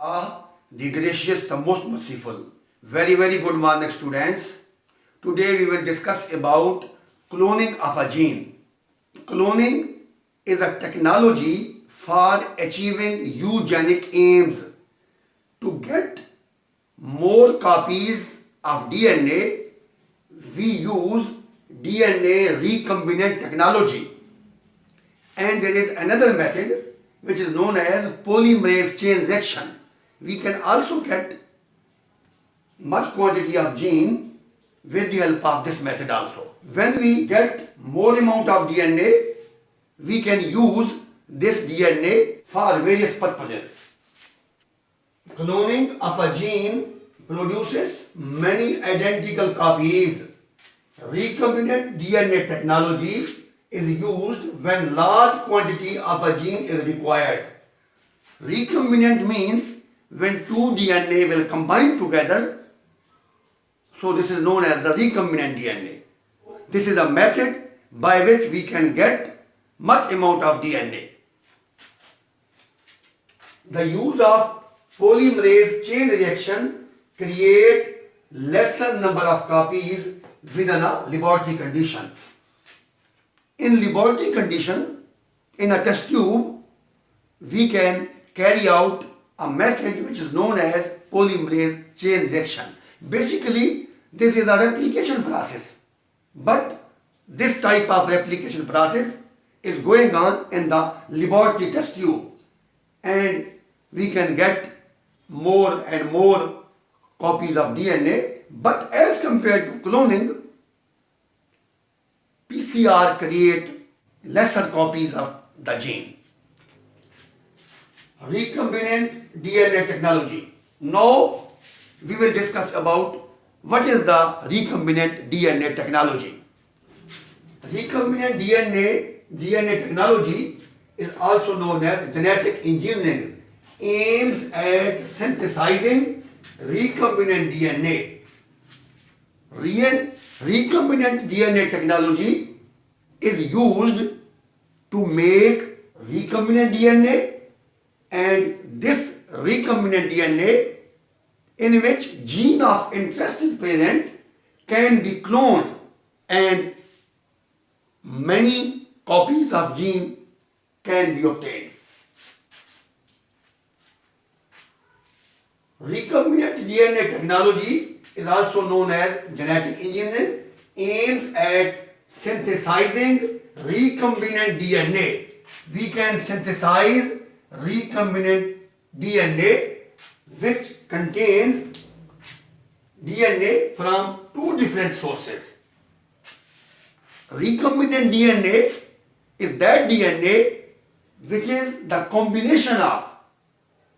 Allah, the gracious, the most merciful. Very, very good morning, students. Today we will discuss about cloning of a gene. Cloning is a technology for achieving eugenic aims to get more copies of DNA. We use DNA recombinant technology, and there is another method which is known as polymerase chain reaction. We can also get much quantity of gene with the help of this method also. When we get more amount of DNA, we can use this DNA for various purposes. Cloning of a gene produces many identical copies. Recombinant DNA technology is used when large quantity of a gene is required. Recombinant means when two DNA will combine together. So this is known as the recombinant DNA. This is a method by which we can get much amount of DNA. The use of polymerase chain reaction create lesser number of copies within a laboratory condition. In laboratory condition, in a test tube, we can carry out a method which is known as polymerase chain reaction. Basically, this is a replication process, but this type of replication process is going on in the laboratory test tube, and we can get more and more copies of DNA. But as compared to cloning, PCR create lesser copies of the gene. Recombinant DNA technology. Now we will discuss about what is the recombinant DNA technology. Recombinant DNA technology is also known as genetic engineering, aims at synthesizing recombinant DNA. Recombinant DNA technology is used to make recombinant DNA, and this recombinant DNA in which gene of interest is present can be cloned, and many copies of gene can be obtained. Recombinant DNA technology is also known as genetic engineering, aims at synthesizing recombinant DNA. We can synthesize recombinant DNA which contains DNA from two different sources. Recombinant DNA is that DNA which is the combination of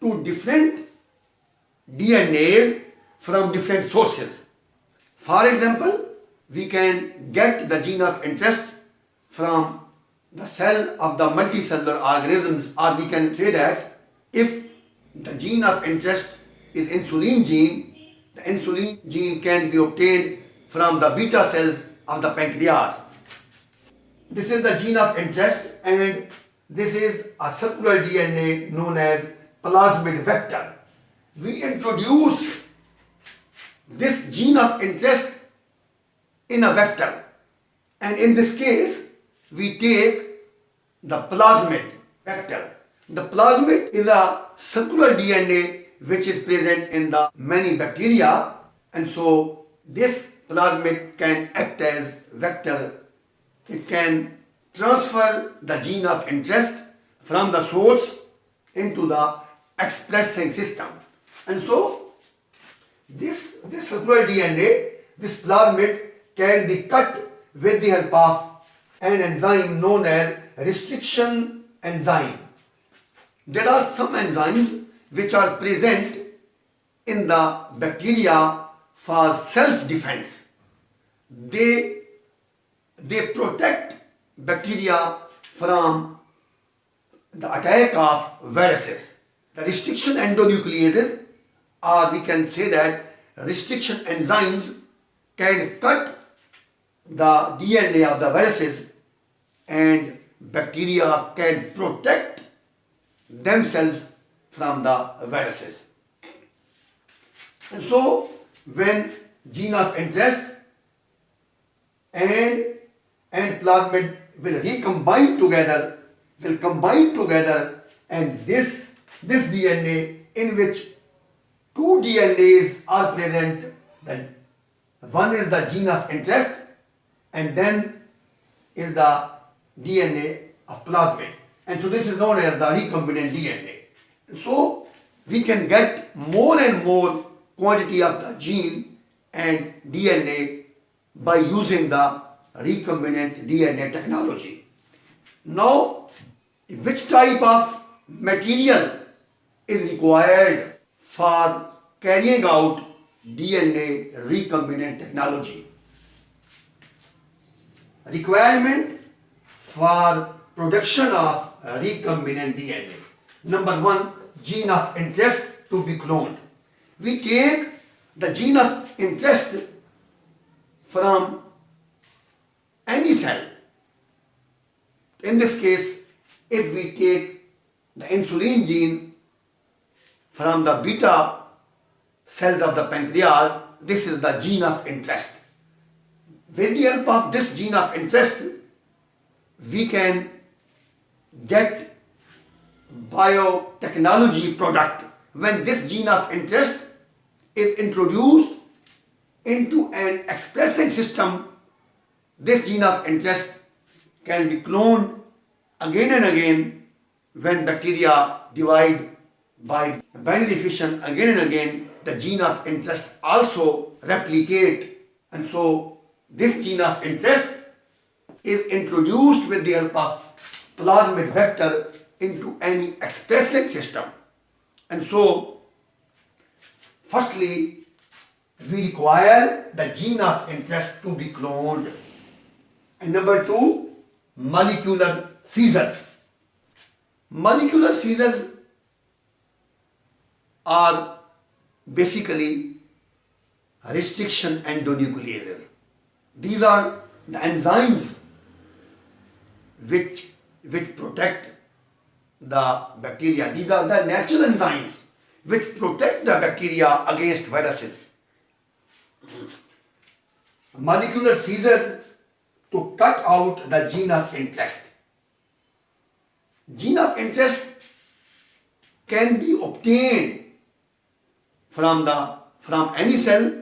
two different DNAs from different sources. For example, we can get the gene of interest from the cell of the multicellular organisms, or we can say that if the gene of interest is insulin gene, the insulin gene can be obtained from the beta cells of the pancreas. This is the gene of interest, and this is a circular DNA known as plasmid vector. We introduce this gene of interest in a vector, and in this case we take the plasmid vector. The plasmid is a circular DNA which is present in the many bacteria, and so this plasmid can act as vector. It can transfer the gene of interest from the source into the expressing system. And so this circular DNA, this plasmid, can be cut with the help of an enzyme known as restriction enzyme. There are some enzymes which are present in the bacteria for self-defense. They protect bacteria from the attack of viruses. The restriction endonucleases, or we can say that restriction enzymes, can cut the DNA of the viruses, and bacteria can protect themselves from the viruses. And so when gene of interest and plasmid will combine together, and this DNA in which two DNAs are present. Then one is the gene of interest and then is the DNA of plasmid. And so this is known as the recombinant DNA. So we can get more and more quantity of the gene and DNA by using the recombinant DNA technology. Now, which type of material is required for carrying out DNA recombinant technology? Requirement for production of recombinant DNA. Number one, gene of interest to be cloned. We take the gene of interest from any cell. In this case, if we take the insulin gene from the beta cells of the pancreas, this is the gene of interest. With the help of this gene of interest, we can get biotechnology product. When this gene of interest is introduced into an expressing system, this gene of interest can be cloned again and again. When bacteria divide by binary fission again and again, the gene of interest also replicate, and so this gene of interest is introduced with the help of plasmid vector into any expressing system. And so firstly we require the gene of interest to be cloned. And number two, molecular scissors. Molecular scissors are basically restriction endonucleases. These are the enzymes which protect the bacteria. These are the natural enzymes which protect the bacteria against viruses. Molecular scissors to cut out the gene of interest. Gene of interest can be obtained from any cell,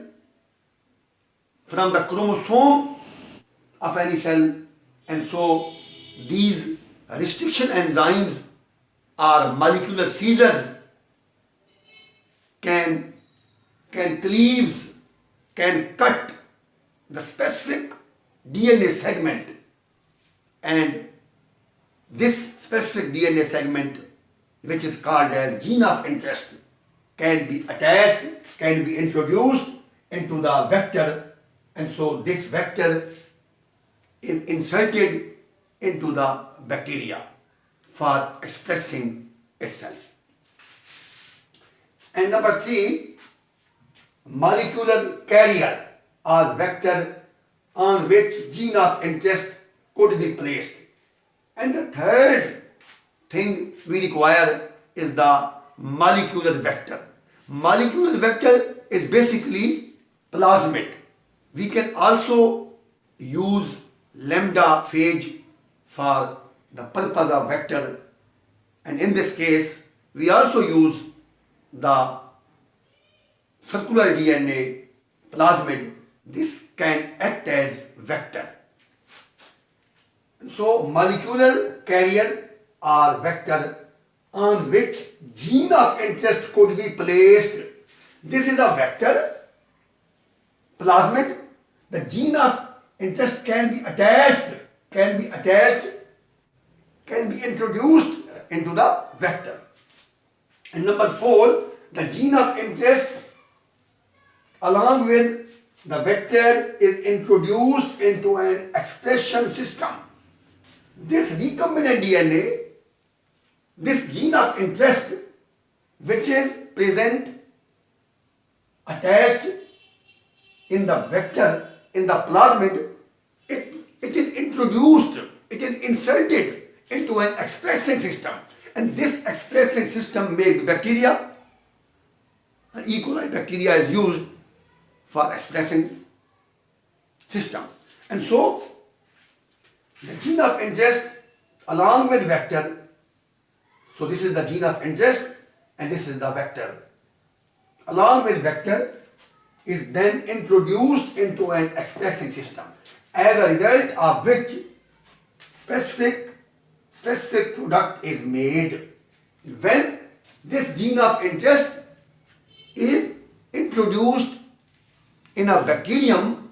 from the chromosome of any cell, and so these restriction enzymes or molecular scissors can cut the specific DNA segment, and this specific DNA segment, which is called as gene of interest, can be attached, can be introduced into the vector, and so this vector is inserted into the bacteria for expressing itself. And number three, molecular carrier or vector on which gene of interest could be placed. And the third thing we require is the molecular vector. Molecular vector is basically plasmid. We can also use lambda phage for the purpose of vector, and in this case we also use the circular DNA plasmid. This can act as vector. So molecular carrier or vector on which gene of interest could be placed. This is a vector, plasmid. The gene of interest can be attached, can be introduced into the vector. And number four, the gene of interest along with the vector is introduced into an expression system. This recombinant DNA, this gene of interest which is present attached in the vector, in the plasmid, it is introduced, it is inserted into an expressing system, and this expressing system makes bacteria E. coli bacteria is used for expressing system. And so the gene of interest along with vector, so this is the gene of interest and this is the vector, along with vector is then introduced into an expressing system, as a result of which specific product is made. When this gene of interest is introduced in a bacterium,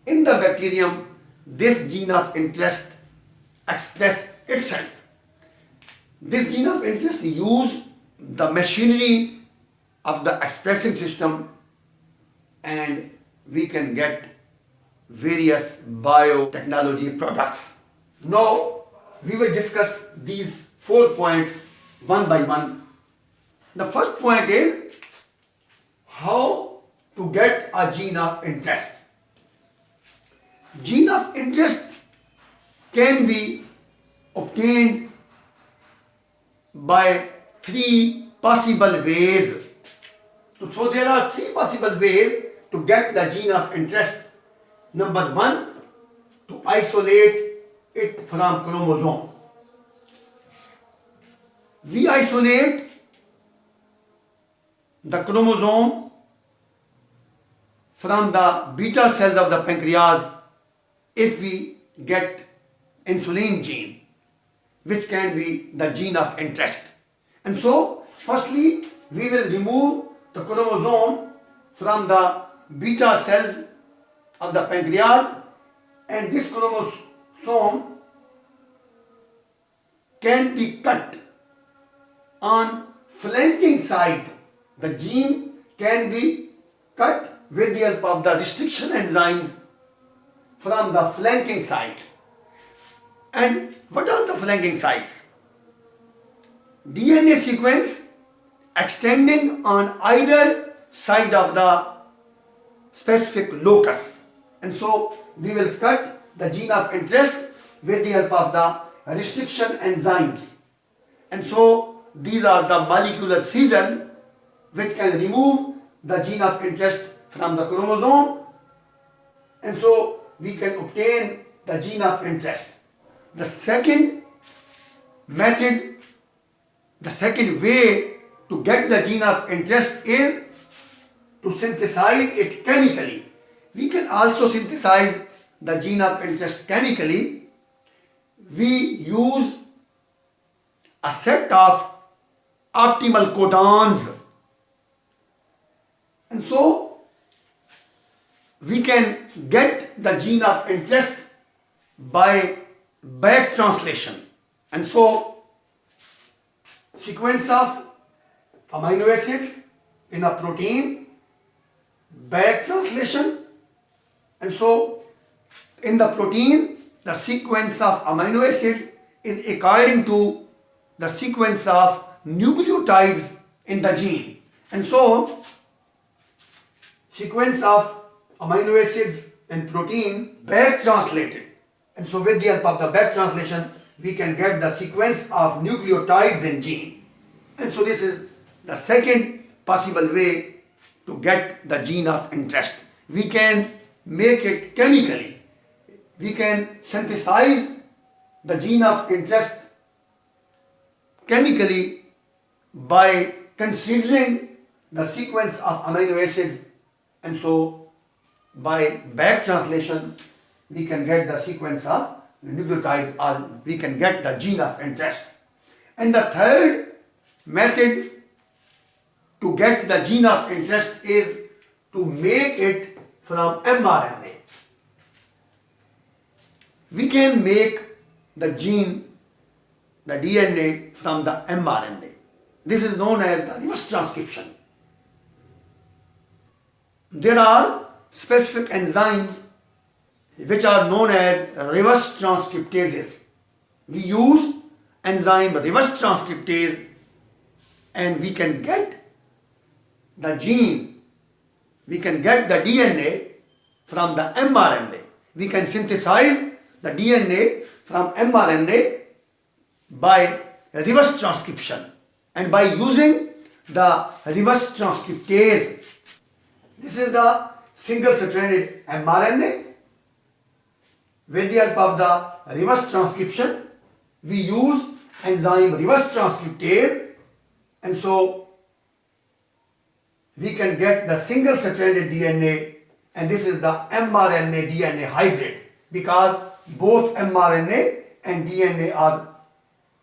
in the bacterium this gene of interest express itself. This gene of interest use the machinery of the expressing system, and we can get various biotechnology products. Now we will discuss these 4 points one by one. The first point is how to get a gene of interest. Gene of interest can be obtained by 3 possible ways. So there are 3 possible ways to get the gene of interest. Number 1, to isolate it from chromosome. We isolate the chromosome from the beta cells of the pancreas if we get insulin gene, which can be the gene of interest. And so, firstly, we will remove the chromosome from the beta cells of the pancreas, and this chromosome can be cut on flanking side. The gene can be cut with the help of the restriction enzymes from the flanking site. And what are the flanking sites? DNA sequence extending on either side of the specific locus. And so we will cut the gene of interest with the help of the restriction enzymes. And so these are the molecular scissors which can remove the gene of interest from the chromosome, and so we can obtain the gene of interest. The second method, the second way to get the gene of interest is to synthesize it chemically. We can also synthesize the gene of interest chemically. We use a set of optimal codons, and so we can get the gene of interest by back translation. And so sequence of amino acids in a protein, back translation, and so in the protein the sequence of amino acid is according to the sequence of nucleotides in the gene. And so sequence of amino acids in protein back translated, and so with the help of the back translation we can get the sequence of nucleotides in gene. And so this is the second possible way to get the gene of interest. We can make it chemically. We can synthesize the gene of interest chemically by considering the sequence of amino acids, and so by back translation we can get the sequence of nucleotides, or we can get the gene of interest. And the third method to get the gene of interest is to make it from mRNA. We can make the gene, the DNA, from the mRNA. This is known as the reverse transcription. There are specific enzymes which are known as reverse transcriptases. We use enzyme reverse transcriptase and we can get the gene, we can get the DNA from the mRNA. We can synthesize the DNA from mRNA by reverse transcription, and by using the reverse transcriptase. This is the single-stranded mRNA. With the help of the reverse transcription, we use enzyme reverse transcriptase, and so we can get the single-stranded DNA, and this is the mRNA DNA hybrid, because both mRNA and DNA are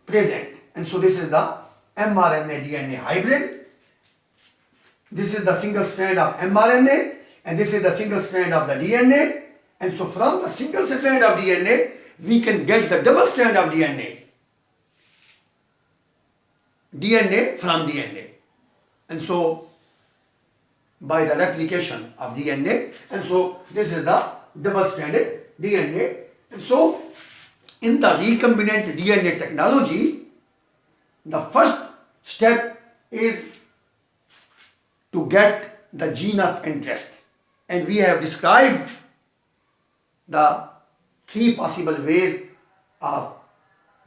present, and so this is the mRNA DNA hybrid. This is the single strand of mRNA, and this is the single strand of the DNA, and so from the single strand of DNA we can get the double strand of DNA from DNA, and so by the replication of DNA, and so this is the double stranded DNA. And so in the recombinant DNA technology, the first step is to get the gene of interest, and we have described the three possible ways of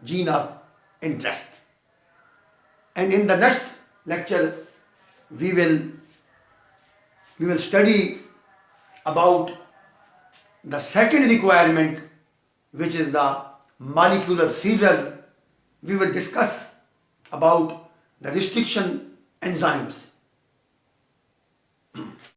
gene of interest. And in the next lecture we will study about the second requirement, which is the molecular seizures. We will discuss about the restriction enzymes.